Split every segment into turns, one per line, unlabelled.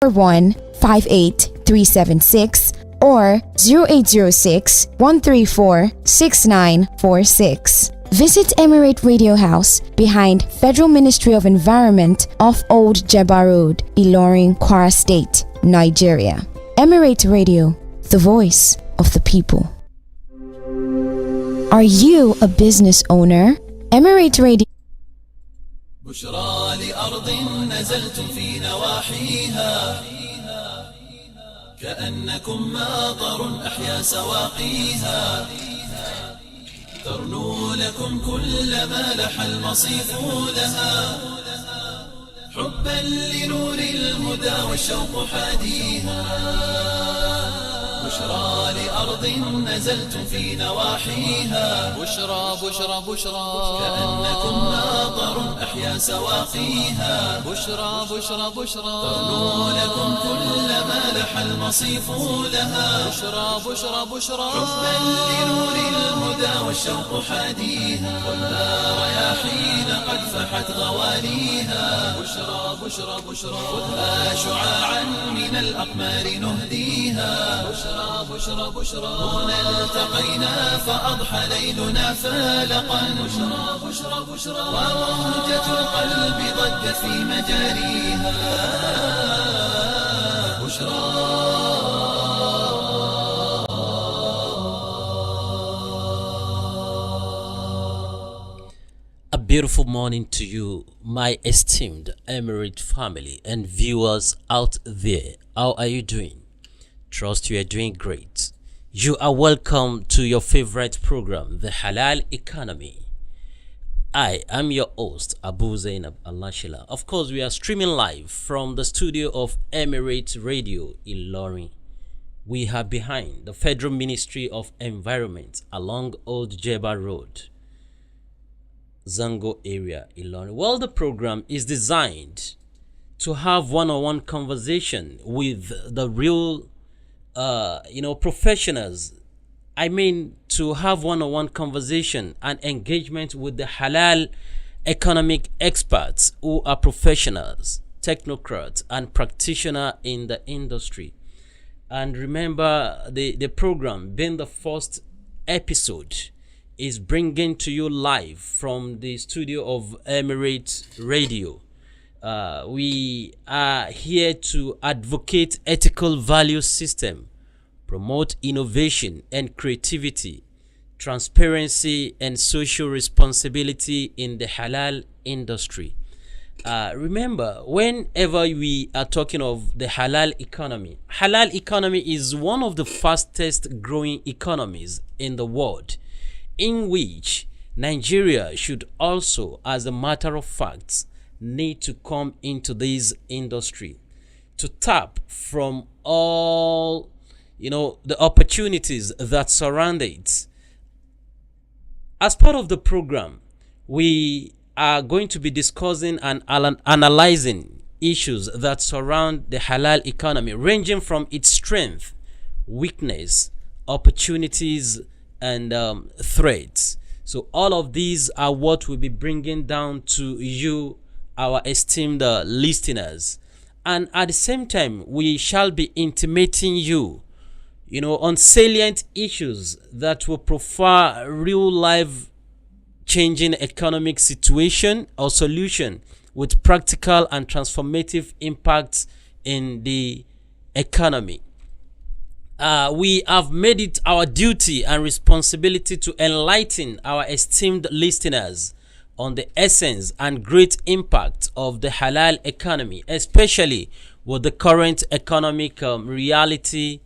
081-58376 or 0806-134-6946. Visit Emirate Radio House behind Federal Ministry of Environment off Old Jebba Road, Ilorin, Kwara State, Nigeria. Emirate Radio, the voice of the people. Are you a business owner? Emirate Radio.
بشرى لأرض نزلتم في نواحيها كأنكم ماطر أحيا سواقيها ترنو لكم كل ما لح المصيف لها حبا لنور الهدى والشوق حاديها بشرى لأرض نزلتم في نواحيها
بشرى بشرى بشرى
كأنكم ماطر أحيا سواقيها
بشرى بشرى بشرى
ترنو لكم كل ما لح المصيف لها
بشرى بشرى بشرى
حبا لنور الهدى والشوق حاديها والنار رياحين قد فحت غواليها بشرى بشرى بشرى خذها شعاعا من الأقمار نهديها بشرى بشرى بشرى هنا التقينا فأضحى ليلنا فالقا بشرى بشرى بشرى وموجة القلب ضجت في مجاريها بشرى.
A beautiful morning to you, my esteemed Emirate family and viewers out there. How are you doing? Trust you are doing great. You are welcome to your favorite program, The Halal Economy. I am your host, Zainab Alasela. Of course, we are streaming live from the studio of Emirate Radio in Ilorin. We are behind the Federal Ministry of Environment along Old Jebba Road, Zango area, Ilorin. Well, the program is designed to have one-on-one conversation with the real professionals. I mean, to have one-on-one conversation and engagement with the halal economic experts who are professionals, technocrats, and practitioners in the industry. And remember, the program, being the first episode, is bringing to you live from the studio of Emirate Radio. We are here to advocate ethical value system, promote innovation and creativity, transparency and social responsibility in the halal industry. Remember, whenever we are talking of the halal economy is one of the fastest growing economies in the world, in which Nigeria should also, as a matter of fact, need to come into this industry to tap from all the opportunities that surround it. As part of the program, we are going to be discussing and analyzing issues that surround the halal economy, ranging from its strength, weakness, opportunities, and threats. So all of these are what we'll be bringing down to you, our esteemed listeners. And at the same time, we shall be intimating you, on salient issues that will profile real life changing economic situation or solution with practical and transformative impacts in the economy. We have made it our duty and responsibility to enlighten our esteemed listeners on the essence and great impact of the halal economy, especially with the current economic reality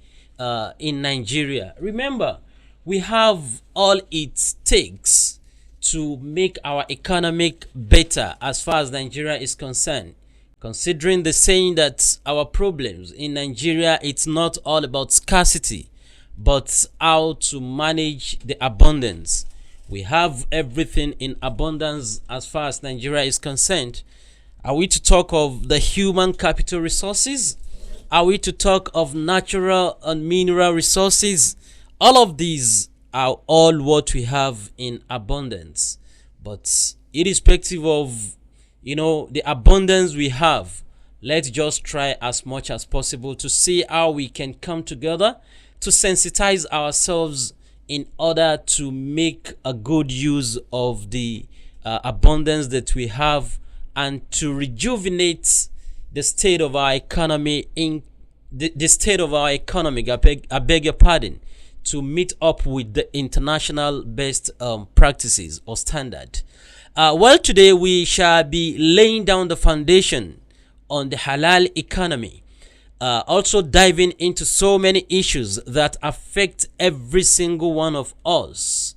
in Nigeria. Remember, we have all it takes to make our economic better as far as Nigeria is concerned. Considering the saying that our problems in Nigeria, it's not all about scarcity, but how to manage the abundance. We have everything in abundance as far as Nigeria is concerned. Are we to talk of the human capital resources? Are we to talk of natural and mineral resources? All of these are all what we have in abundance. But irrespective of the abundance we have, let's just try as much as possible to see how we can come together to sensitize ourselves in order to make a good use of the abundance that we have, and to rejuvenate the state of our economy in the state of our economy, I beg your pardon, to meet up with the international best practices or standard. Well, today we shall be laying down the foundation on the halal economy, also diving into so many issues that affect every single one of us,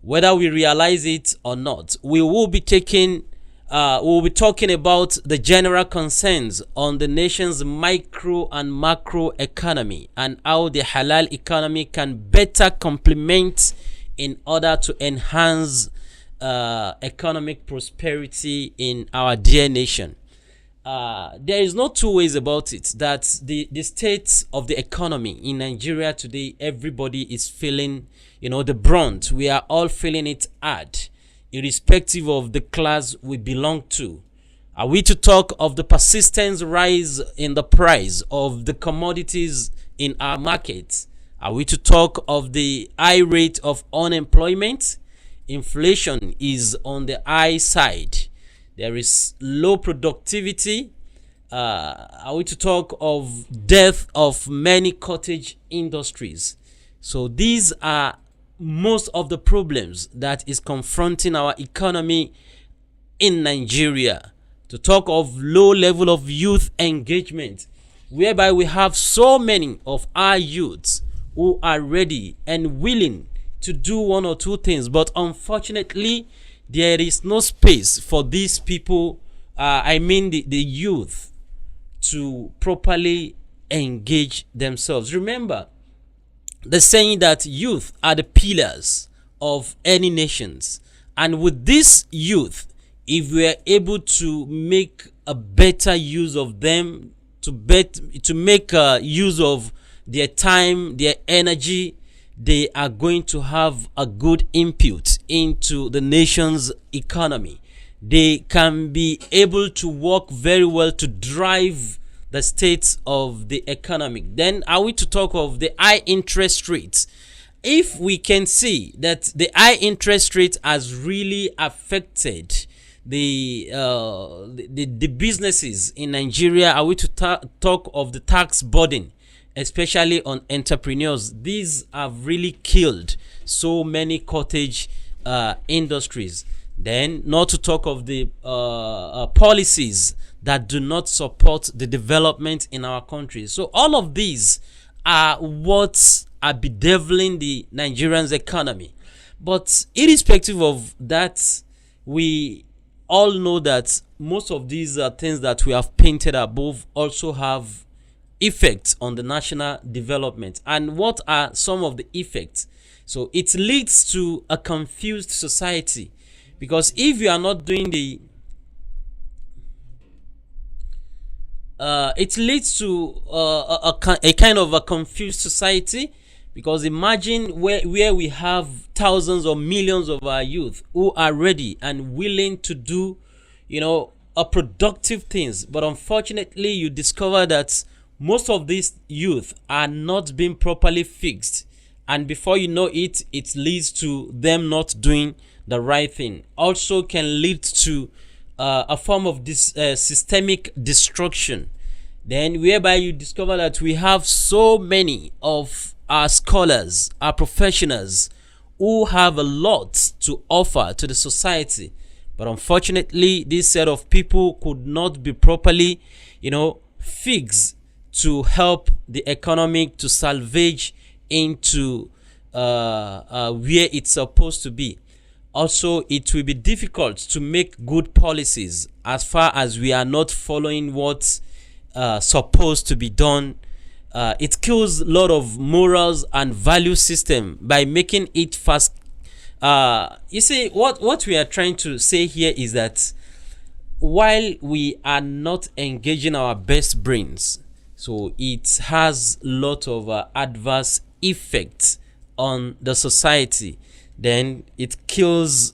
whether we realize it or not. We will be talking about the general concerns on the nation's micro and macro economy, and how the halal economy can better complement in order to enhance economic prosperity in our dear nation. There is no two ways about it that the state of the economy in Nigeria today, everybody is feeling, the brunt. We are all feeling it hard, irrespective of the class we belong to. Are we to talk of the persistent rise in the price of the commodities in our markets? Are we to talk of the high rate of unemployment? Inflation is on the high side. There is low productivity. Are we to talk of death of many cottage industries? So these are most of the problems that is confronting our economy in Nigeria. To talk of low level of youth engagement, whereby we have so many of our youths who are ready and willing to do one or two things, but unfortunately there is no space for these people, the youth, to properly engage themselves. Remember the saying that youth are the pillars of any nations, and with this youth, if we are able to make a better use of them, to make use of their time, their energy, they are going to have a good input into the nation's economy. They can be able to work very well to drive the state of the economy. Then are we to talk of the high interest rates? If we can see that the high interest rate has really affected the businesses in Nigeria, are we to talk of the tax burden, especially on entrepreneurs? These have really killed so many cottage industries. Then not to talk of the policies that do not support the development in our country. So all of these are what are bedeviling the Nigerian's economy. But irrespective of that, we all know that most of these things that we have painted above also have effects on the national development. And what are some of the effects? So it leads to a confused society, because if you are not doing it leads to a kind of a confused society, because imagine where we have thousands or millions of our youth who are ready and willing to do a productive things, but unfortunately you discover that most of these youth are not being properly fixed, and before you know it, it leads to them not doing the right thing. Also can lead to a form of this systemic destruction. Then whereby you discover that we have so many of our scholars, our professionals, who have a lot to offer to the society, but unfortunately this set of people could not be properly fixed to help the economy to salvage into where it's supposed to be. Also, it will be difficult to make good policies as far as we are not following what's supposed to be done. It kills a lot of morals and value system by making it fast. You see, what we are trying to say here is that while we are not engaging our best brains, so it has a lot of adverse effects on the society. Then it kills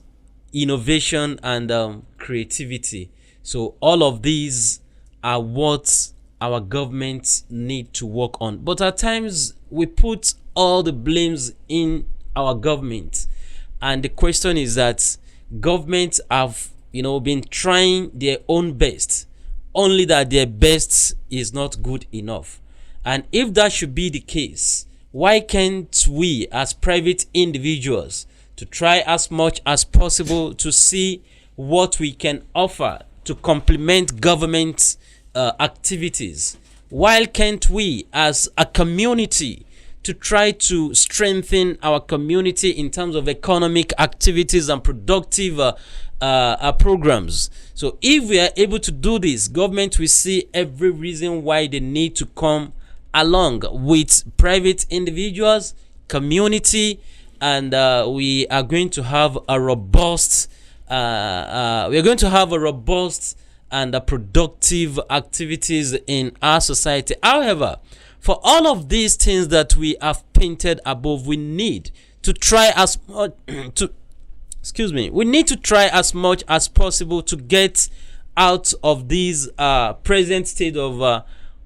innovation and creativity. So all of these are what our governments need to work on. But at times we put all the blames in our government, and the question is that governments have been trying their own best, only that their best is not good enough. And if that should be the case, why can't we as private individuals to try as much as possible to see what we can offer to complement government activities? Why can't we as a community to try to strengthen our community in terms of economic activities and productive programs? So if we are able to do this, government will see every reason why they need to come along with private individuals, community, and we are going to have a robust and productive activities in our society. However, for all of these things that we have painted above, we need to try as much we need to try as much as possible to get out of this present state of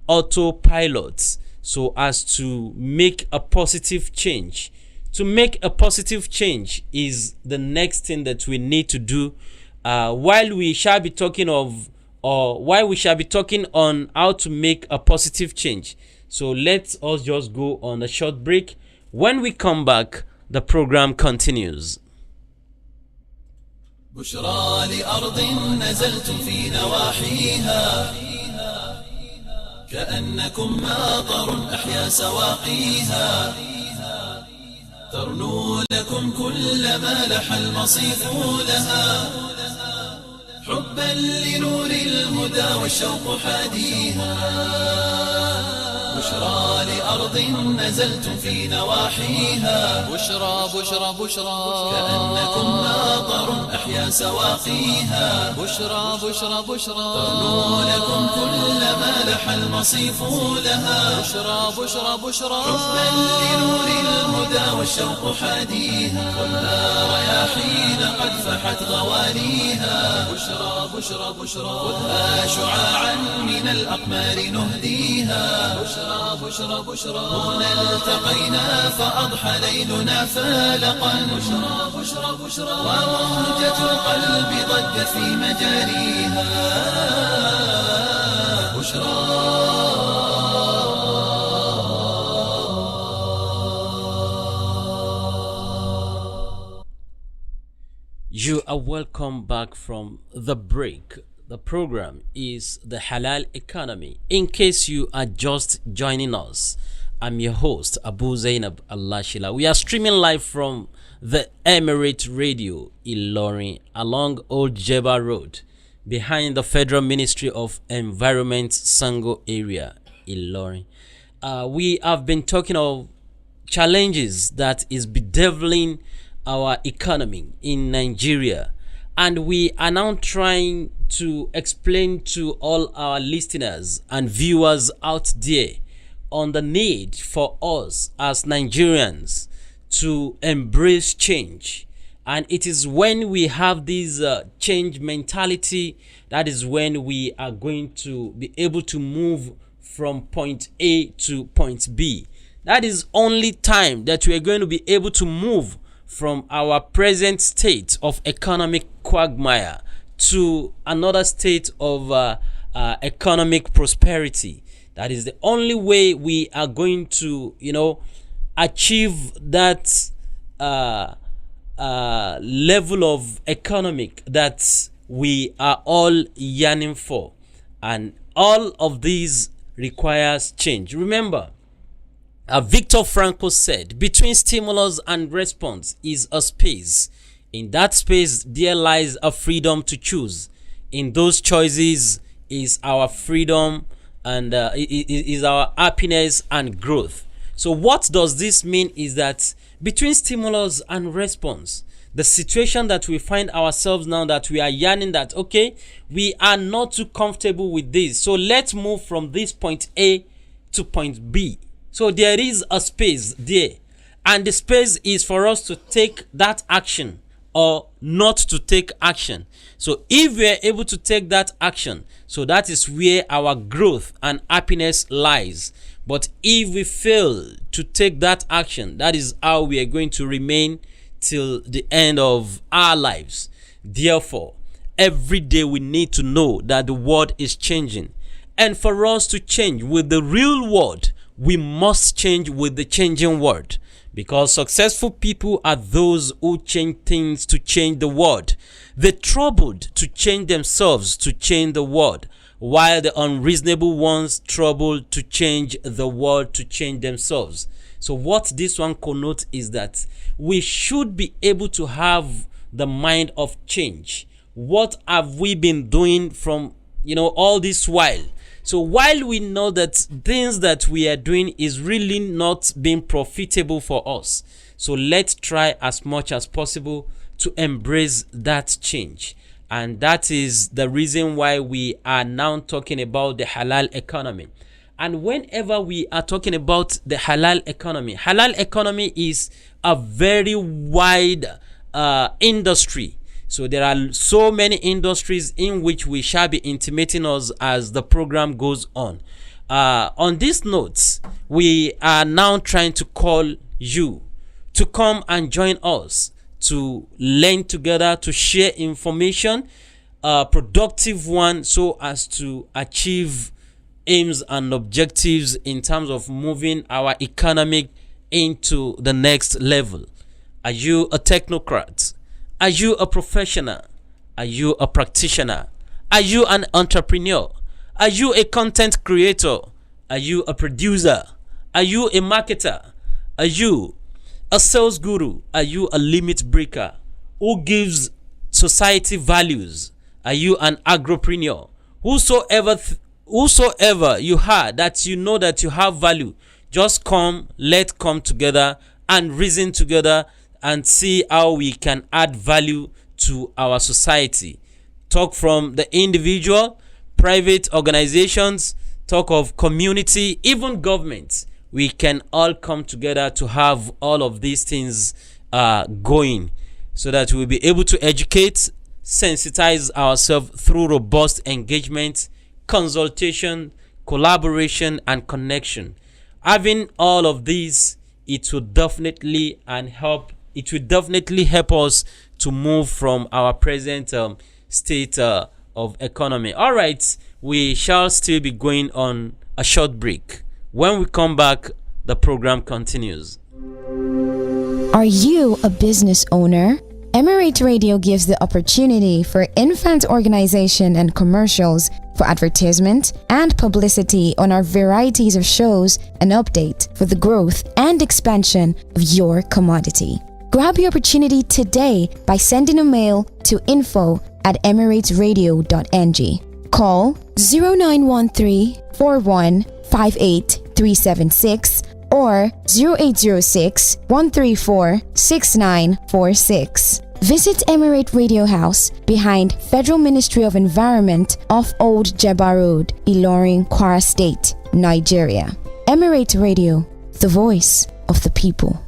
autopilot, so as to make a positive change. To make a positive change is the next thing that we need to do. While we shall be talking on how to make a positive change. So let us just go on a short break. When we come back, the program continues.
بشرى لأرض نزلتم في نواحيها كأنكم ماطر أحيا سواقيها ترنو لكم كل ما لح المصيف لها حبا لنور الهدى والشوق حاديها بشرى لأرض نزلتم في نواحيها
بشرى بشرى بشرى
كأنكم ماطر أحيا سواقيها
بشرى بشرى بشرى
ترنو لكم كل ما لح المصيف لها
بشرى بشرى بشرى
حبا لنور الهدى والشوق حاديها والنار رياحين قد فحت غواليها بشرى بشرى بشرى خذها شعاعا من الأقمار نهديها بشرى بشرى بشرى هنا التقينا فأضحى ليلنا فالقا بشرى بشرى بشرى وموجة القلب ضجت في مجاريها بشرى.
You are welcome back from the break. The program is the Halal Economy. In case you are just joining us, I'm your host, Abu Zainab Alasela. We are streaming live from the Emirate Radio, Ilorin, along Old Jeba Road, behind the Federal Ministry of Environment, Sango area, Ilorin. We have been talking of challenges that is bedeviling our economy in Nigeria, and we are now trying to explain to all our listeners and viewers out there on the need for us as Nigerians to embrace change. And it is when we have this change mentality, that is when we are going to be able to move from point A to point B. That is only time that we are going to be able to move from our present state of economic quagmire to another state of economic prosperity. That is the only way we are going to, achieve that level of economic that we are all yearning for. And all of these requires change. Remember, Victor Frankl said, between stimulus and response is a space. In that space, there lies a freedom to choose. In those choices is our freedom and is our happiness and growth. So what does this mean is that between stimulus and response, the situation that we find ourselves now, that we are yearning that, okay, we are not too comfortable with this, so let's move from this point A to point B. So there is a space there, and the space is for us to take that action or not to take action. So if we are able to take that action, so that is where our growth and happiness lies. But if we fail to take that action, that is how we are going to remain till the end of our lives. Therefore, every day we need to know that the world is changing. And for us to change with the real world, we must change with the changing world. Because successful people are those who change things to change the world. The troubled to change themselves to change the world, while the unreasonable ones trouble to change the world to change themselves. So what this one connotes is that we should be able to have the mind of change. What have we been doing from all this while? So while we know that things that we are doing is really not being profitable for us, so let's try as much as possible to embrace that change. And that is the reason why we are now talking about the halal economy. And whenever we are talking about the halal economy is a very wide industry. So there are so many industries in which we shall be intimating us as the program goes on. On these notes, we are now trying to call you to come and join us to learn together, to share information, productive one, so as to achieve aims and objectives in terms of moving our economy into the next level. Are you a technocrat? Are you a professional? Are you a practitioner? Are you an entrepreneur? Are you a content creator? Are you a producer? Are you a marketer? Are you a sales guru? Are you a limit breaker who gives society values? Are you an agropreneur? Whosoever you are, that you know that you have value, just let's come together and reason together and see how we can add value to our society. Talk from the individual, private organizations, talk of community, even government. We can all come together to have all of these things going, so that we'll be able to educate, sensitize ourselves through robust engagement, consultation, collaboration, and connection. Having all of these, it will definitely help us to move from our present state of economy. All right, we shall still be going on a short break. When we come back, the program continues.
Are you a business owner? Emirate Radio gives the opportunity for infant organization and commercials for advertisement and publicity on our varieties of shows and update for the growth and expansion of your commodity. Grab your opportunity today by sending a mail to info@emiratesradio.ng. Call 0913 4158 376 or 0806 134 6946. Visit Emirate Radio House behind Federal Ministry of Environment off Old Jebba Road, Ilorin, Kwara State, Nigeria. Emirate Radio, the voice of the people.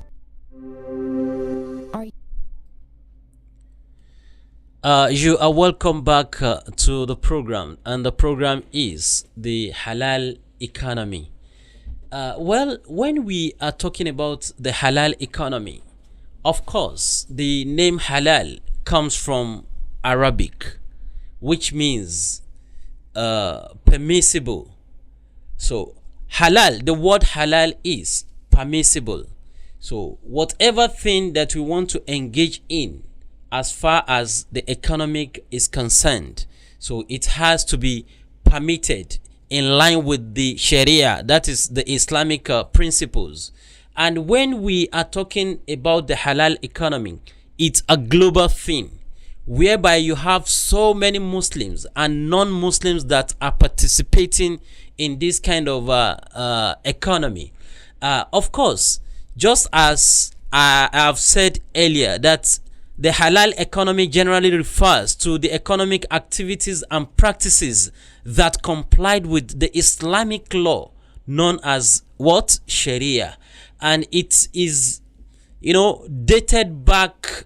You are welcome back to the program, and the program is the halal economy. When we are talking about the halal economy, of course, the name halal comes from Arabic, which means permissible. So halal, the word halal is permissible. So whatever thing that we want to engage in as far as the economic is concerned, so it has to be permitted in line with the Sharia, that is the Islamic principles. And when we are talking about the halal economy, it's a global thing, whereby you have so many Muslims and non-Muslims that are participating in this kind of economy. Of course, just as I have said earlier, that the halal economy generally refers to the economic activities and practices that complied with the Islamic law known as what? Sharia. And it is, dated back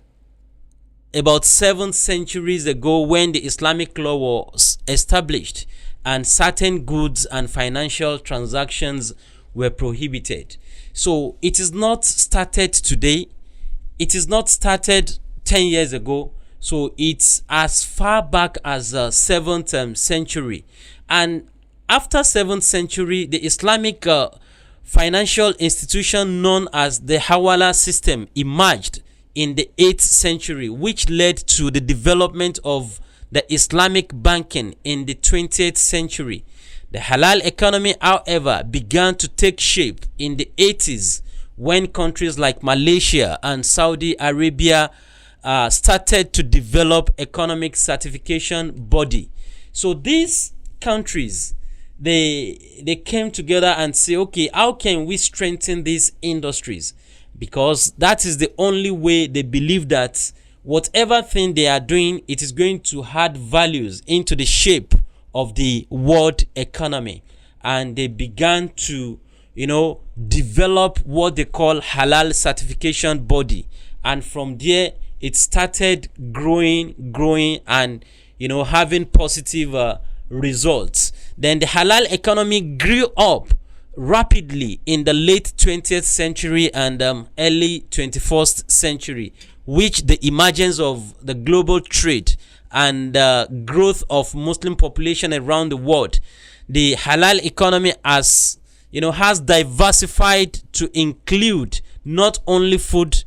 about 7 centuries ago when the Islamic law was established and certain goods and financial transactions were prohibited. So it is not started today. It is not started 10 years ago. So it's as far back as the 7th century. And after 7th century, the Islamic financial institution known as the HALAL system emerged in the 8th century, which led to the development of the Islamic banking in the 20th century. The halal economy, however, began to take shape in the 80s when countries like Malaysia and Saudi Arabia started to develop economic certification body. So these countries, they came together and say, okay, how can we strengthen these industries? Because that is the only way they believe that whatever thing they are doing, it is going to add values into the shape of the world economy. And they began to, develop what they call halal certification body. And from there, it started growing and, having positive results. Then the halal economy grew up rapidly in the late 20th century and early 21st century, which the emergence of the global trade and growth of Muslim population around the world, the halal economy has diversified to include not only food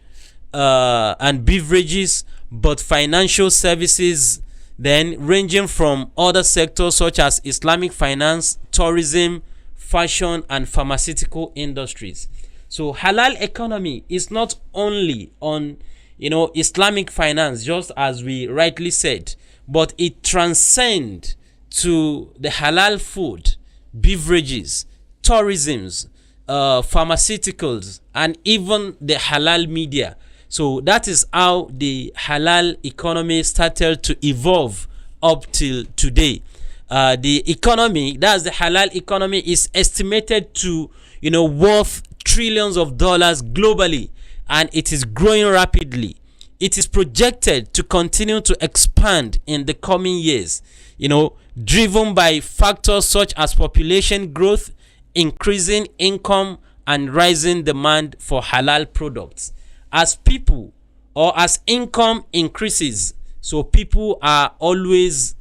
and beverages, but financial services, then ranging from other sectors such as Islamic finance, tourism, fashion, and pharmaceutical industries. So halal economy is not only on Islamic finance, just as we rightly said, but it transcends to the halal food, beverages, tourisms, pharmaceuticals, and even the halal media. So that is how the halal economy started to evolve up till today. The economy, that's the halal economy, is estimated to worth trillions of dollars globally, and it is growing rapidly. It is projected to continue to expand in the coming years, driven by factors such as population growth, increasing income, and rising demand for halal products. As people or as income increases, so people are always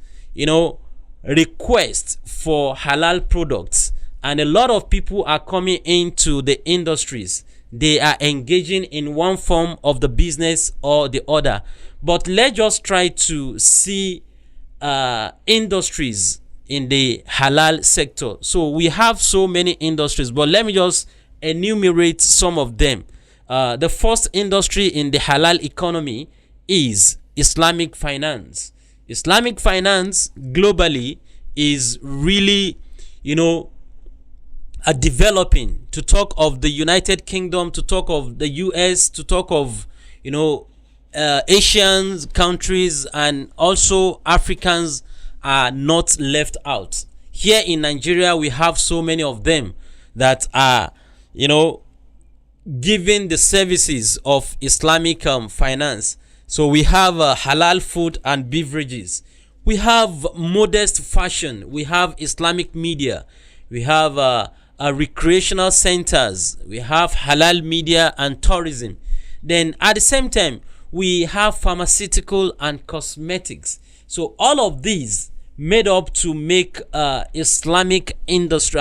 request for halal products, and a lot of people are coming into the industries. They are engaging in one form of the business or the other. But let's just try to see industries in the halal sector. So we have so many industries, but let me just enumerate some of them. The first industry in the halal economy is Islamic finance. Islamic finance globally is really, developing. To talk of the United Kingdom, to talk of the US, to talk of, Asian countries, and also Africans are not left out. Here in Nigeria, we have so many of them that are, giving the services of Islamic finance. So we have halal food and beverages. We have modest fashion. We have Islamic media. We have recreational centers. We have halal media and tourism. Then at the same time, we have pharmaceutical and cosmetics. So all of these made up to make Islamic industry,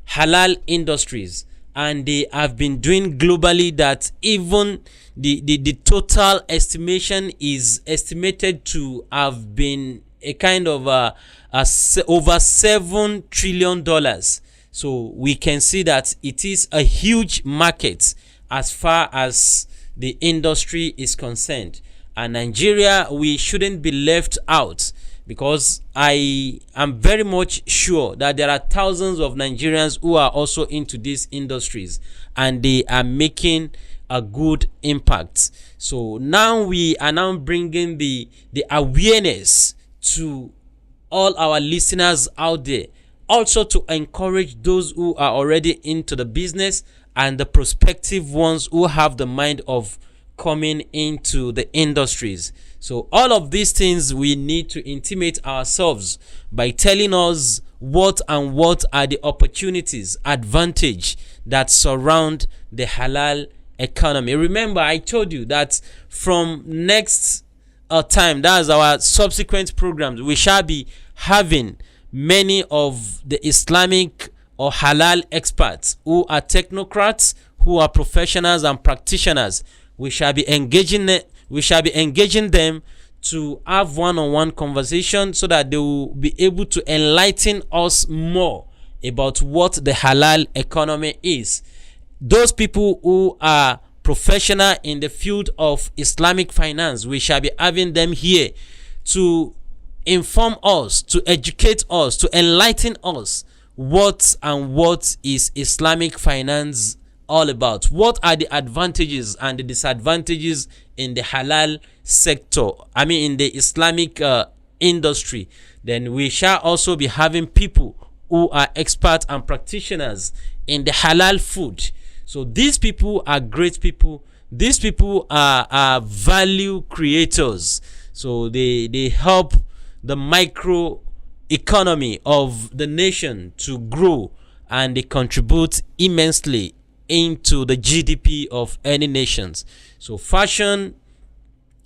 halal industries. And they have been doing globally that even the total estimation is estimated to have been a kind of over $7 trillion. So we can see that it is a huge market as far as the industry is concerned. And Nigeria, we shouldn't be left out, because I am very much sure that there are thousands of Nigerians who are also into these industries, and they are making a good impact. So now we are now bringing the awareness to all our listeners out there, also to encourage those who are already into the business and the prospective ones who have the mind of coming into the industries. So all of these things we need to intimate ourselves by telling us what are the opportunities, advantage that surround the halal economy. Remember, I told you that from next time, that's our subsequent programs, we shall be having many of the Islamic or halal experts who are technocrats, who are professionals and practitioners. We shall be engaging them to have one-on-one conversation so that they will be able to enlighten us more about what the halal economy is. Those people who are professional in the field of Islamic finance, we shall be having them here to inform us, to educate us, to enlighten us what is Islamic finance all about. What are the advantages and the disadvantages in the halal sector, in the Islamic industry. Then we shall also be having people who are experts and practitioners in the halal food. So these people are great people. These people are value creators. So they help the micro economy of the nation to grow, and they contribute immensely into the GDP of any nations. So fashion,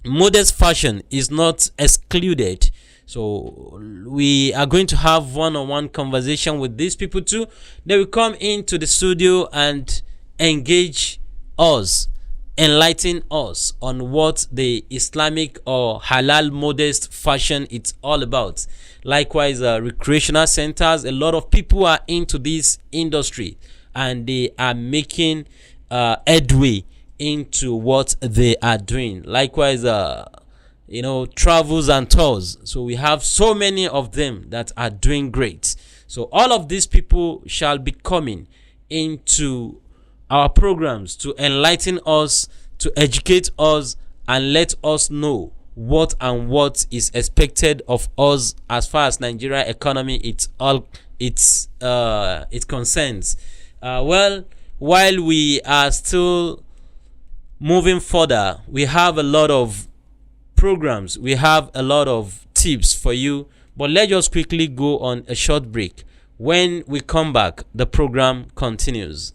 modest fashion is not excluded. So we are going to have one-on-one conversation with these people too. They will come into the studio and engage us, enlighten us on what the Islamic or halal modest fashion is all about. Likewise, recreational centers, a lot of people are into this industry and they are making headway into what they are doing. Likewise, travels and tours. So we have so many of them that are doing great. So all of these people shall be coming into our programs to enlighten us, to educate us, and let us know what is expected of us as far as Nigeria economy it concerns. While we are still moving further, we have a lot of programs, we have a lot of tips for you, but let's just quickly go on a short break. When we come back, the program continues.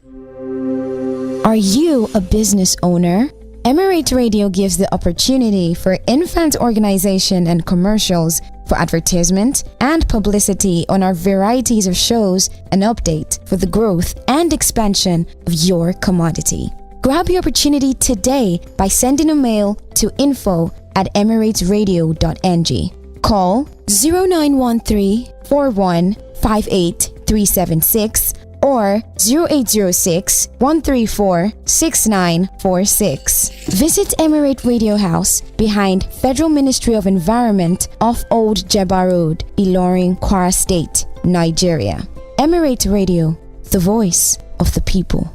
Are you a business owner? Emirate Radio gives the opportunity for infant organization and commercials for advertisement and publicity on our varieties of shows and update for the growth and expansion of your commodity. Grab the opportunity today by sending a mail to info@emiratesradio.ng. Call 0913 4158 376 or 0806 134 6946. Visit Emirate Radio House behind Federal Ministry of Environment off Old Jebba Road, Ilorin, Kwara State, Nigeria. Emirate Radio, the voice of the people.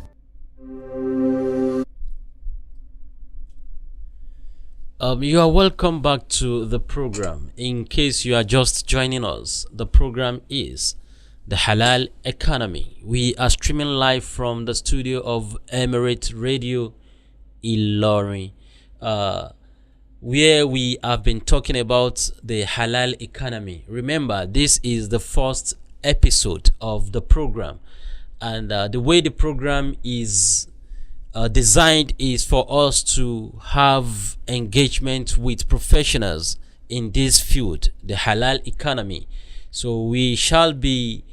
You are welcome back to the program. In case you are just joining us, the program is the halal economy. We are streaming live from the studio of Emirate Radio Ilorin, where we have been talking about the halal economy. Remember, this is the first episode of the program, and the way the program is designed is for us to have engagement with professionals in this field, the halal economy. So we shall be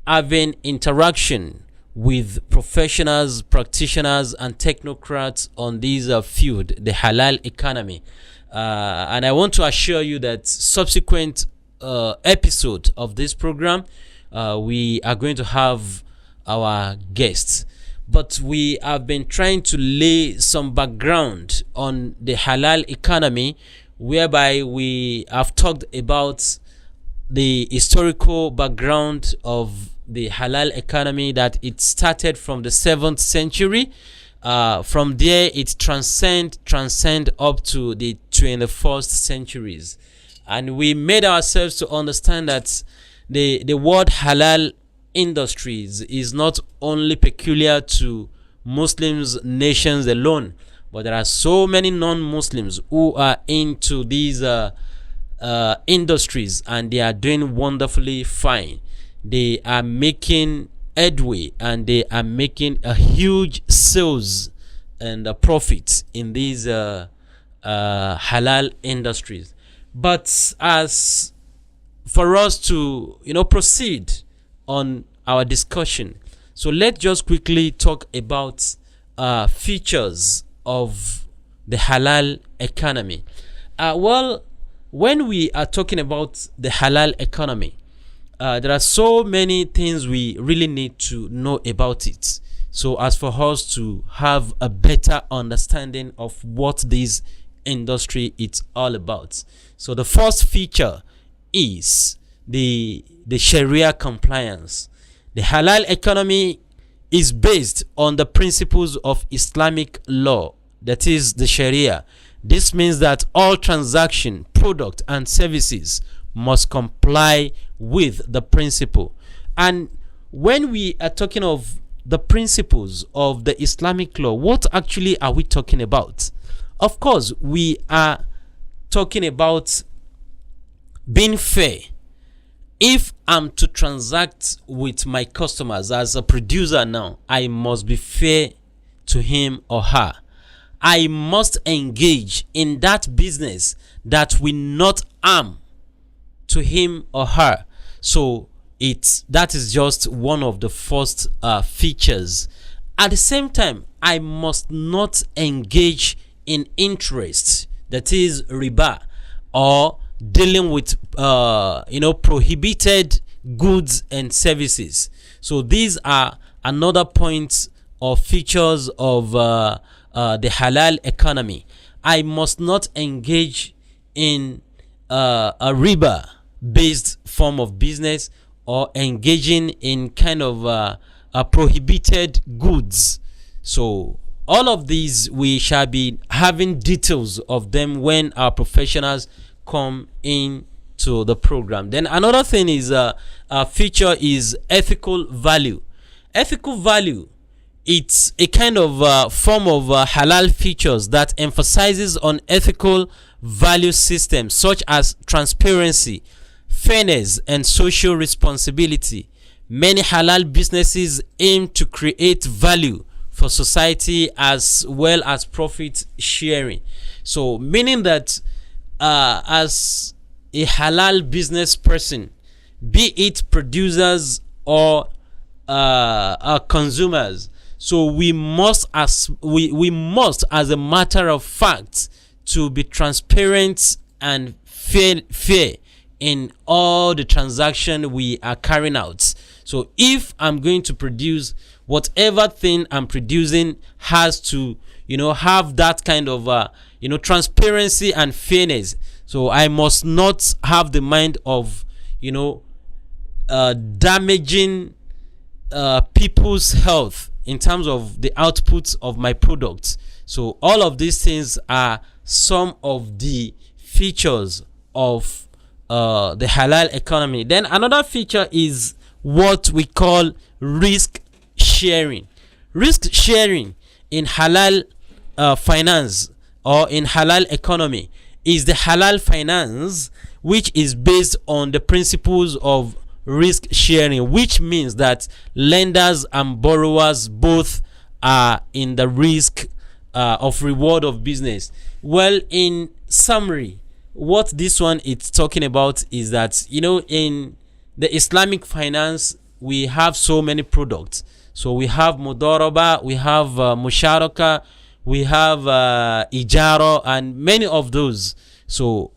having interaction with professionals, practitioners, and technocrats on this field, the halal economy. And I want to assure you that subsequent episode of this program, we are going to have our guests. But we have been trying to lay some background on the halal economy, whereby we have talked about the historical background of the halal economy, that it started from the 7th century. From there it transcend up to the 21st centuries, and we made ourselves to understand that the word halal industries is not only peculiar to Muslims nations alone, but there are so many non-Muslims who are into these industries, and they are doing wonderfully fine. They are making headway, and they are making a huge sales and profits in these halal industries. But as for us to proceed on our discussion, so let's just quickly talk about features of the halal economy. Well, when we are talking about the halal economy, there are so many things we really need to know about it, so as for us to have a better understanding of what this industry is all about. So the first feature is the Sharia compliance. The halal economy is based on the principles of Islamic law, that is the Sharia. This means that all transaction, product and services must comply with the principle. And when we are talking of the principles of the Islamic law, what actually are we talking about? Of course, we are talking about being fair. If I'm to transact with my customers as a producer now, I must be fair to him or her. I must engage in that business that will not harm to him or her. So that is just one of the first features. At the same time, I must not engage in interest, that is riba, or dealing with prohibited goods and services. So these are another point or features of the halal economy. I must not engage in a riba based form of business, or engaging in kind of prohibited goods. So all of these, we shall be having details of them when our professionals come into the program. Then another thing is a feature is ethical value. Ethical value, it's a kind of form of halal features that emphasizes on ethical value systems such as transparency, fairness and social responsibility. Many halal businesses aim to create value for society as well as profit sharing. So meaning that as a halal business person, be it producers or consumers, so we must as a matter of fact to be transparent and fair in all the transaction we are carrying out. So if I'm going to produce, whatever thing I'm producing has to have that kind of transparency and fairness. So I must not have the mind of damaging people's health in terms of the outputs of my products. So all of these things are some of the features of the halal economy. Then another feature is what we call risk sharing. Risk sharing in halal finance or in halal economy is the halal finance, which is based on the principles of risk sharing, which means that lenders and borrowers both are in the risk of reward of business. Well, in summary, what this one is talking about is that in the Islamic finance we have so many products. So we have mudaraba, we have musharaka, we have ijara, and many of those. So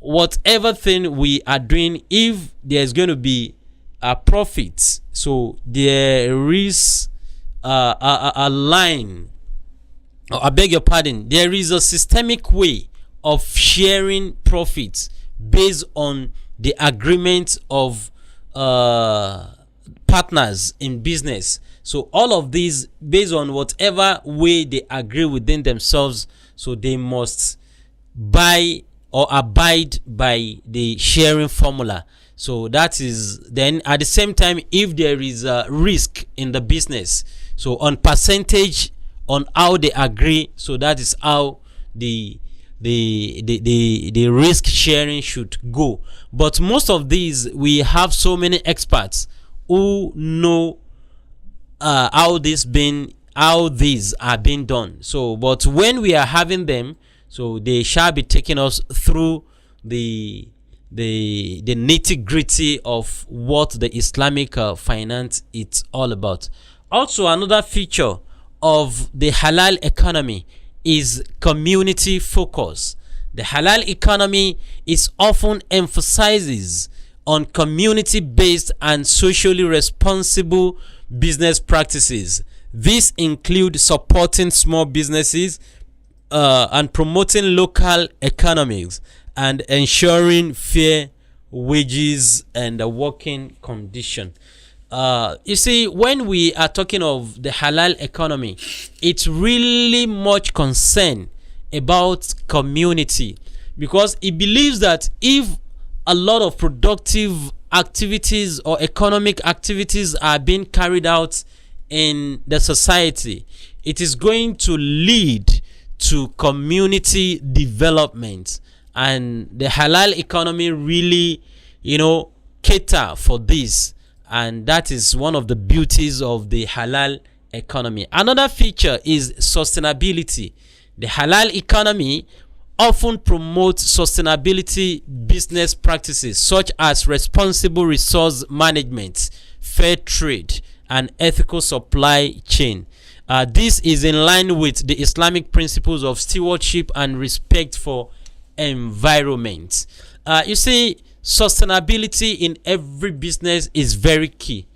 whatever thing we are doing, if there's going to be a profit, so there is a line, or I beg your pardon, there is a systemic way of sharing profits based on the agreement of partners in business. So all of these based on whatever way they agree within themselves, so they must buy or abide by the sharing formula. So that is, then at the same time, if there is a risk in the business, so on percentage on how they agree. So that is how the risk sharing should go. But most of these, we have so many experts who know how these are being done. So but when we are having them, so they shall be taking us through the nitty-gritty of what the Islamic finance is all about. Also, another feature of the halal economy is community focus. The halal economy is often emphasizes on community-based and socially responsible business practices. These include supporting small businesses and promoting local economies and ensuring fair wages and working condition. You see, when we are talking of the halal economy, it's really much concern about community, because it believes that if a lot of productive activities or economic activities are being carried out in the society, it is going to lead to community development. And the halal economy really, cater for this. And that is one of the beauties of the halal economy. Another feature is sustainability. The halal economy often promotes sustainability business practices such as responsible resource management, fair trade, and ethical supply chain. This is in line with the Islamic principles of stewardship and respect for environment. You see, sustainability in every business is very key,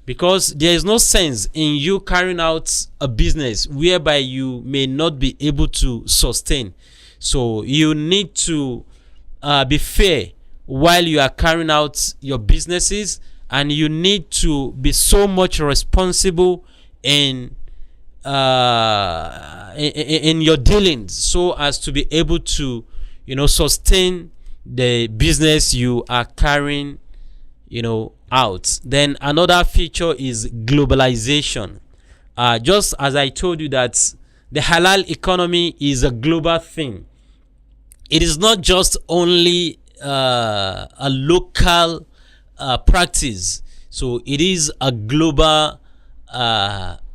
because there is no sense in you carrying out a business whereby you may not be able to sustain. So you need to be fair while you are carrying out your businesses, and you need to be so much responsible in your dealings, so as to be able to sustain the business you are carrying out. Then another feature is globalization. Just as I told you that the halal economy is a global thing, it is not just only a local practice. So it is a global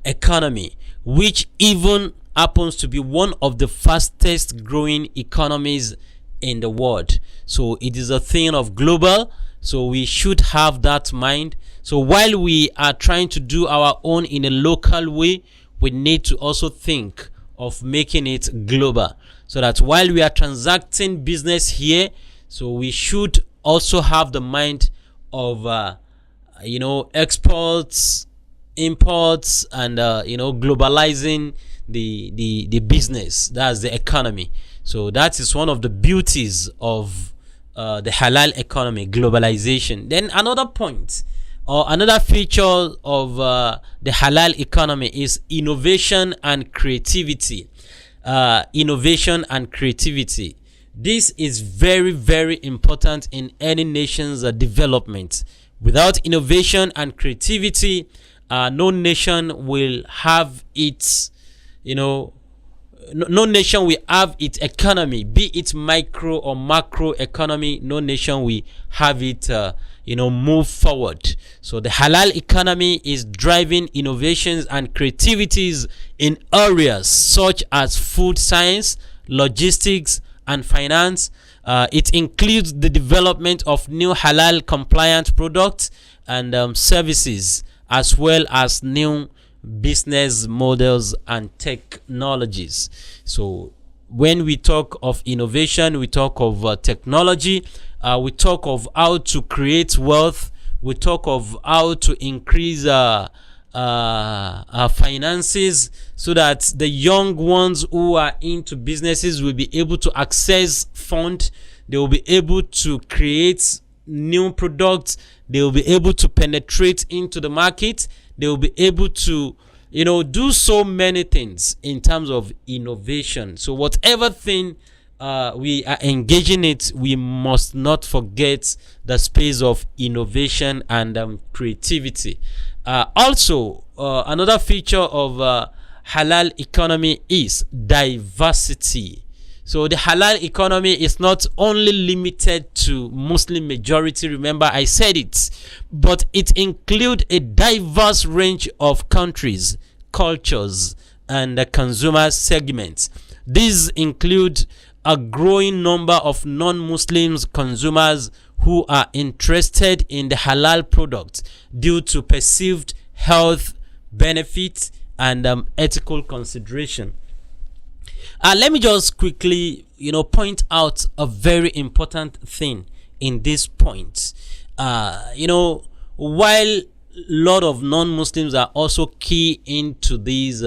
economy, which even happens to be one of the fastest growing economies in the world. So it is a thing of global. So we should have that mind. So while we are trying to do our own in a local way, we need to also think of making it global, so that while we are transacting business here, so we should also have the mind of exports, imports, and globalizing the business. That's the economy. So that is one of the beauties of the halal economy, globalization. Then another point or another feature of the halal economy is innovation and creativity. Innovation and creativity. This is very, very important in any nation's development. Without innovation and creativity, no nation will have its, no nation will have its economy, be it micro or macro economy. No nation will have it, move forward. So the halal economy is driving innovations and creativities in areas such as food science, logistics, and finance. It includes the development of new halal compliant products and services, as well as new business models and technologies. So when we talk of innovation, we talk of technology, we talk of how to create wealth, we talk of how to increase finances, so that the young ones who are into businesses will be able to access funds, they will be able to create new products, they will be able to penetrate into the market, they will be able to do so many things in terms of innovation. So whatever thing we are engaging it, we must not forget the space of innovation and creativity. Also, another feature of halal economy is diversity. So the halal economy is not only limited to Muslim majority, remember I said it, but it includes a diverse range of countries, cultures, and consumer segments. These include a growing number of non-Muslims consumers who are interested in the halal product due to perceived health benefits and ethical consideration. Let me just quickly, point out a very important thing in this point. While a lot of non-Muslims are also key into these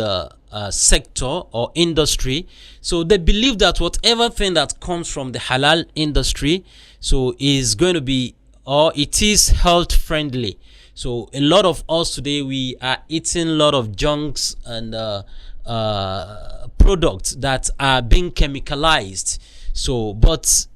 sector or industry, so they believe that whatever thing that comes from the halal industry, so is going to be, or it is health friendly. So a lot of us today, we are eating a lot of junks and products that are being chemicalized. So but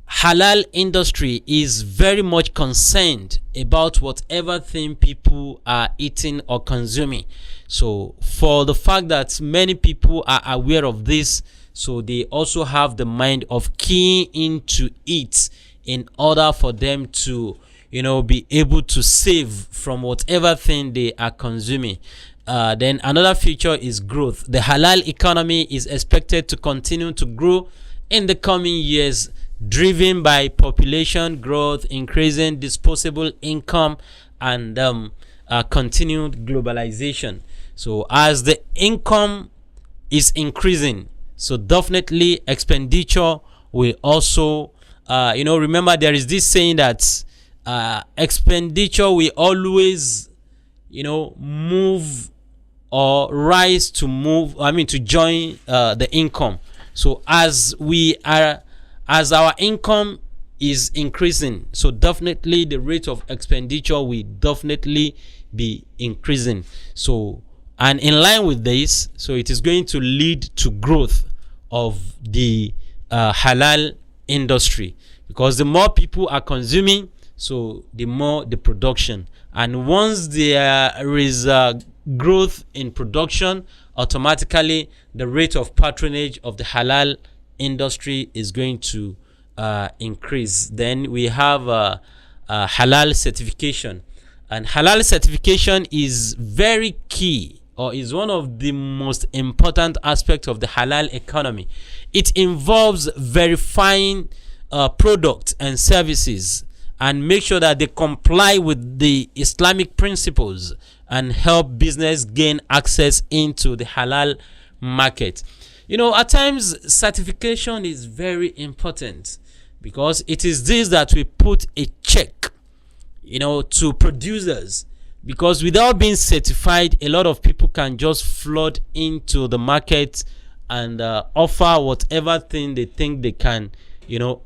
halal industry is very much concerned about whatever thing people are eating or consuming. So for the fact that many people are aware of this, so they also have the mind of keying into it in order for them to be able to save from whatever thing they are consuming. Then another feature is growth. The halal economy is expected to continue to grow in the coming years, driven by population growth, increasing disposable income, and continued globalization. So as the income is increasing, so definitely expenditure will also remember there is this saying that expenditure will always move or rise to join the income. So as our income is increasing, so definitely the rate of expenditure will definitely be increasing. So, and in line with this, so it is going to lead to growth of the halal industry, because the more people are consuming, so the more the production. And once there is growth in production, automatically the rate of patronage of the halal industry is going to increase. Then we have halal certification, and halal certification is very key, or is one of the most important aspects of the halal economy. It involves verifying products and services and make sure that they comply with the Islamic principles and help business gain access into the halal market. At times certification is very important, because it is this that we put a check to producers, because without being certified, a lot of people can just flood into the market and offer whatever thing they think they can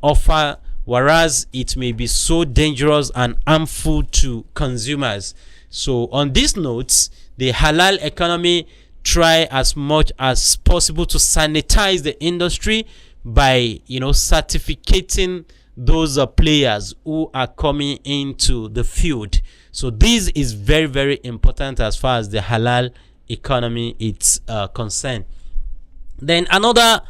offer, whereas it may be so dangerous and harmful to consumers. So on these notes, the halal economy try as much as possible to sanitize the industry by certificating those players who are coming into the field. So this is very, very important as far as the halal economy is concerned. Then another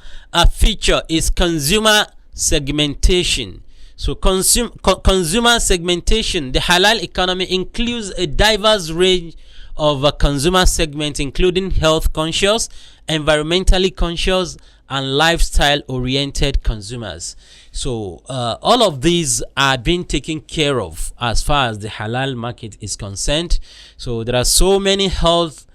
feature is consumer segmentation. So consumer segmentation, the halal economy includes a diverse range of consumer segments, including health conscious, environmentally conscious, and lifestyle oriented consumers. So all of these are being taken care of as far as the halal market is concerned. So there are so many health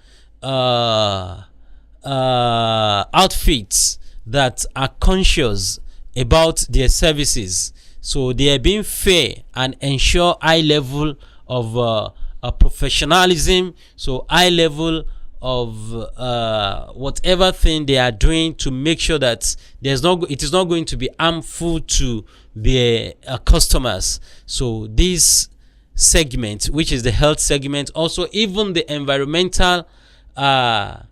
outfits that are conscious about their services. So they are being fair and ensure high level of professionalism, so high level of whatever thing they are doing to make sure that it is not going to be harmful to their customers. So this segment, which is the health segment, also even the environmental are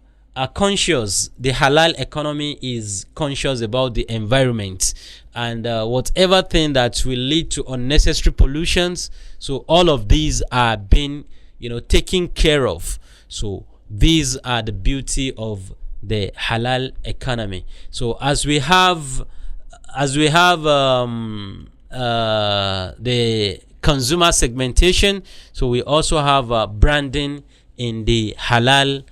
conscious. The halal economy is conscious about the environment and whatever thing that will lead to unnecessary pollutions. So all of these are being taken care of. So these are the beauty of the halal economy. So as we have the consumer segmentation, so we also have branding in the halal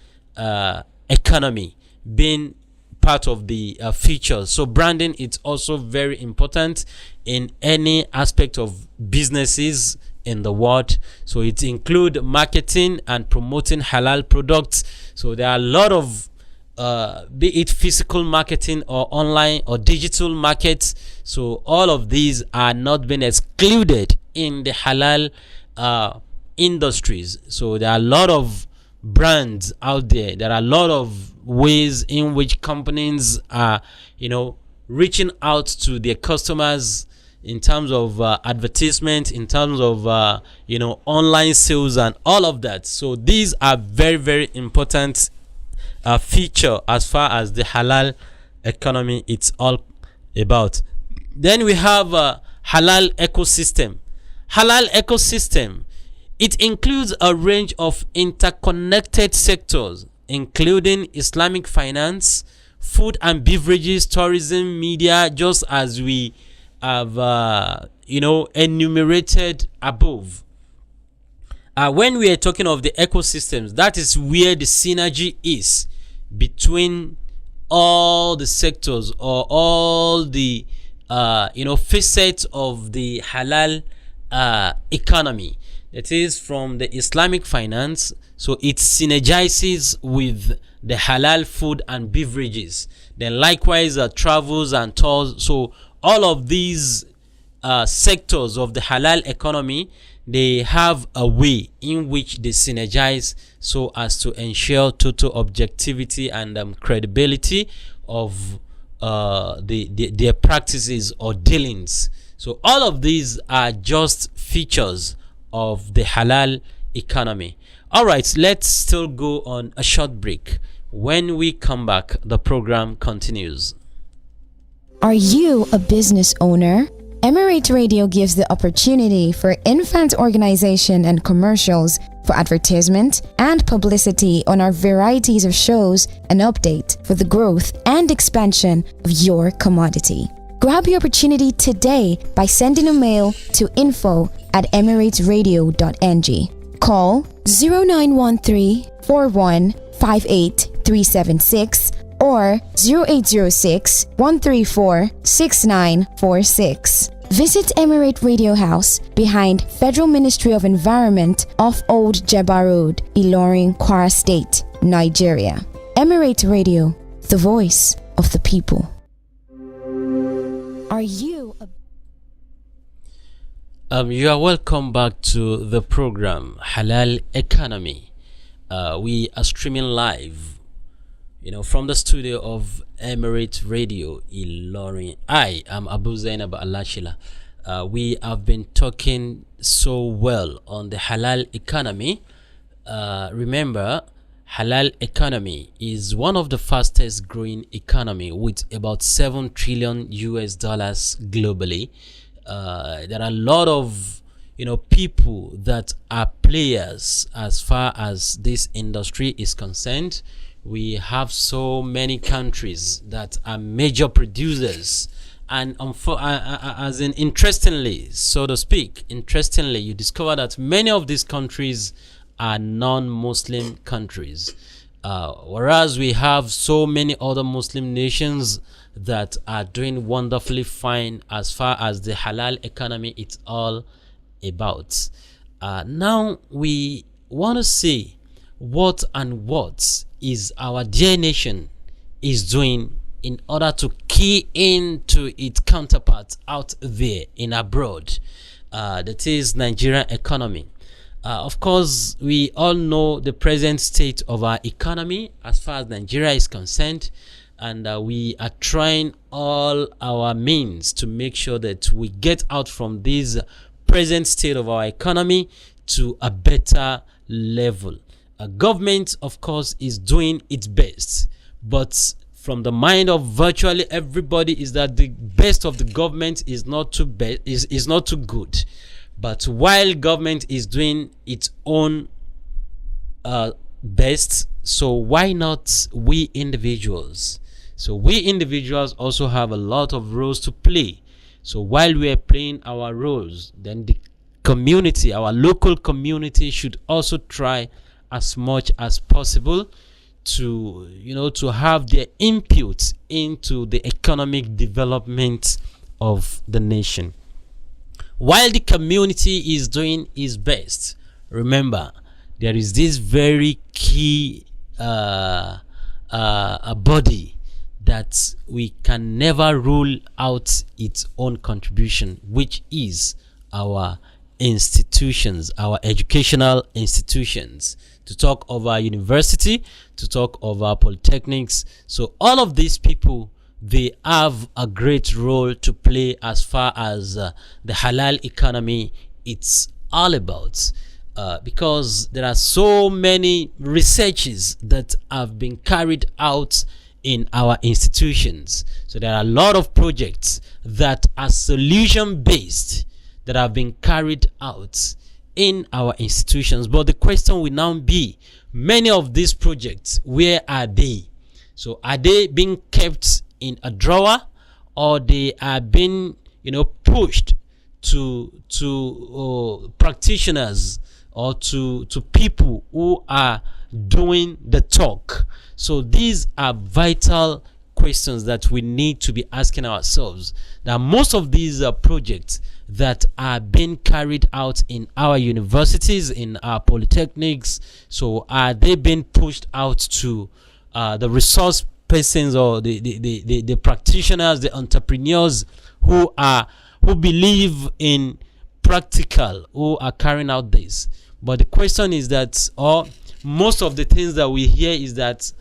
economy being part of the features. So branding is also very important in any aspect of businesses in the world. So it include marketing and promoting halal products. So there are a lot of be it physical marketing or online or digital markets. So all of these are not being excluded in the halal industries. So there are a lot of brands out there. There are a lot of ways in which companies are, reaching out to their customers in terms of advertisement, in terms of online sales and all of that. So these are very, very important feature as far as the halal economy it's all about. Then we have halal ecosystem. Halal ecosystem, it includes a range of interconnected sectors, including Islamic finance, food and beverages, tourism, media, just as we have enumerated above. When we are talking of the ecosystems, that is where the synergy is between all the sectors or all the facets of the halal economy. That is from the Islamic finance, so it synergizes with the halal food and beverages. Then likewise travels and tours. So all of these sectors of the halal economy, they have a way in which they synergize so as to ensure total objectivity and credibility of their practices or dealings. So all of these are just features of the halal economy. All right, let's still go on a short break. When we come back, the program continues.
Are you a business owner? Emirate Radio gives the opportunity for infant organization and commercials for advertisement and publicity on our varieties of shows and update for the growth and expansion of your commodity. Grab your opportunity today by sending a mail to info@emirateradio.ng. Call 0913 4158 or 0806 134 6946. Visit Emirate Radio House behind Federal Ministry of Environment off Old Jebba Road, Ilorin, Kwara State, Nigeria. Emirate Radio, the voice of the people. Are you
you are welcome back to the program Halal Economy. We are streaming live, from the studio of Emirate Radio Ilorin. I am Zainab Alasela. We have been talking so well on the halal economy. Remember, halal economy is one of the fastest growing economy with about $7 trillion globally. There are a lot of people that are players as far as this industry is concerned. We have so many countries that are major producers, and interestingly, so to speak, you discover that many of these countries are non-Muslim countries, whereas we have so many other Muslim nations that are doing wonderfully fine as far as the halal economy it's all about. Now we want to see what is our dear nation is doing in order to key into its counterparts out there in abroad, that is Nigerian economy. Of course, we all know the present state of our economy as far as Nigeria is concerned, and we are trying all our means to make sure that we get out from this present state of our economy to a better level. Government, of course, is doing its best, but from the mind of virtually everybody is that the best of the government is not too is not too good. But while government is doing its own best, So why not we individuals? So we individuals also have a lot of roles to play. So while we are playing our roles, then the community, our local community, should also try as much as possible to, to have their input into the economic development of the nation. While the community is doing its best, remember, there is this very key a body that we can never rule out its own contribution, which is our institutions, our educational institutions, to talk of our university, to talk of our polytechnics. So all of these people, they have a great role to play as far as the halal economy it's all about. Because there are so many researches that have been carried out in our institutions. So there are a lot of projects that are solution based that have been carried out in our institutions. But the question will now be, many of these projects, where are they? So are they being kept in a drawer, or they are being pushed to practitioners, or to people who are doing the talk? So these are vital questions that we need to be asking ourselves. Now, most of these projects that are being carried out in our universities, in our polytechnics, so are they being pushed out to the resource persons, or the practitioners, the entrepreneurs who believe in practical, who are carrying out this? But the question is that, or most of the things that we hear is that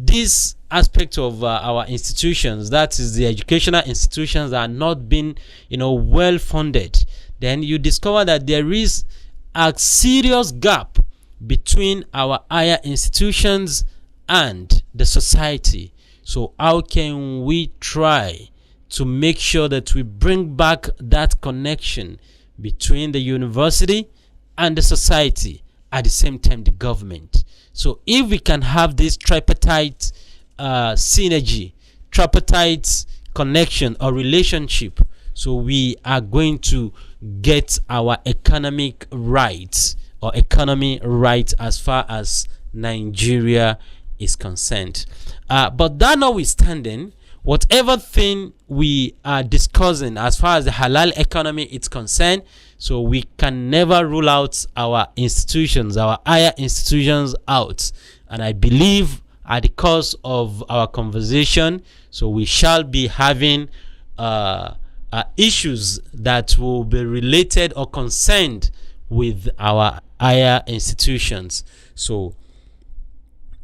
this aspect of our institutions, that is the educational institutions, are not being well funded. Then you discover that there is a serious gap between our higher institutions and the society. So how can we try to make sure that we bring back that connection between the university and the society, at the same time the government? So if we can have this tripartite synergy, tripartite connection or relationship, so we are going to get our economic rights, or economy right, as far as Nigeria is concerned. But that notwithstanding, whatever thing we are discussing as far as the halal economy is concerned, so we can never rule out our institutions, our higher institutions out. And I believe at the course of our conversation, so we shall be having issues that will be related or concerned with our higher institutions. So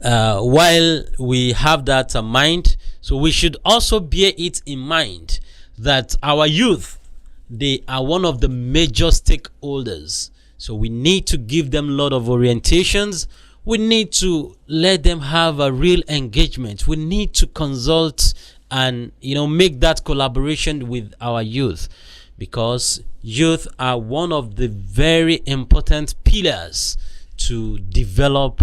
while we have that in mind, so we should also bear it in mind that our youth, they are one of the major stakeholders. So we need to give them a lot of orientations. We need to let them have a real engagement. We need to consult and make that collaboration with our youth, because youth are one of the very important pillars to develop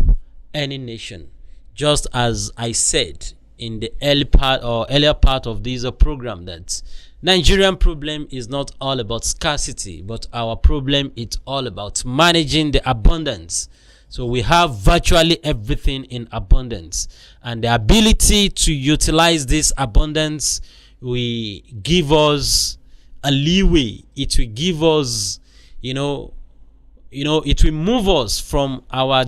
any nation. Just as I said in the earlier part of this program, that Nigerian problem is not all about scarcity, but our problem is all about managing the abundance. So we have virtually everything in abundance, and the ability to utilize this abundance will give us a leeway. It will give us, it will move us from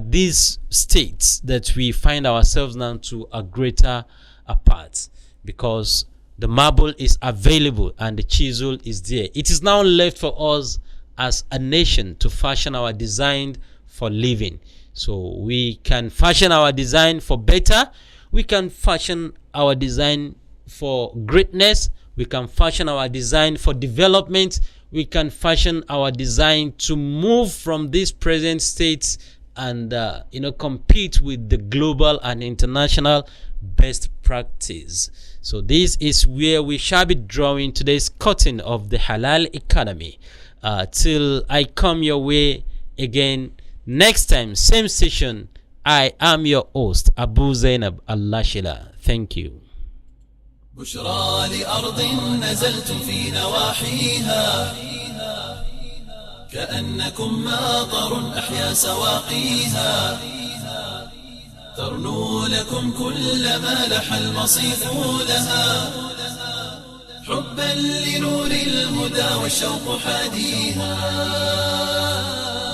these states that we find ourselves now to a greater apart, because the marble is available and the chisel is there. It is now left for us as a nation to fashion our design for living. So we can fashion our design for better. We can fashion our design for greatness. We can fashion our design for development. We can fashion our design to move from this present state and compete with the global and international best practice. So this is where we shall be drawing today's curtain of the halal economy. Till I come your way again next time, same station I am your host, Abu Zainab Alasela. Thank you.
بشرى لأرض نزلتم في نواحيها كأنكم ماطر أحيا سواقيها ترنو لكم كل ما لح المصيف لها حبا لنور الهدى والشوق حاديها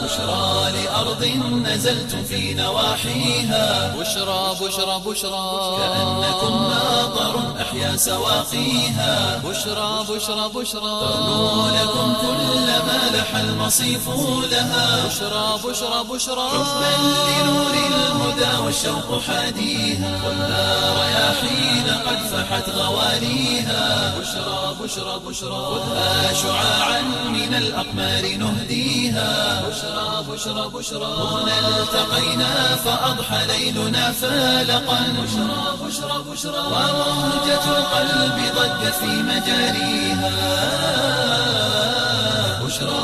بشرى لأرض نزلتم في نواحيها
بشرى بشرى بشرى
كأنكم ماطر أحيا سواقيها
بشرى بشرى بشرى
ترنو لكم كل ما لح المصيف لها
بشرى بشرى بشرى
حبا لنور الهدى والشوق حاديها والنار رياحين قد فحت غواليها بشرى بشرى بشرى خذها شعاعا من الأقمار نهديها بشرى بشرى بشرى هنا التقينا فأضحى ليلنا فالقا بشرى بشرى بشرى وموجة القلب ضجت في مجاريها بشرى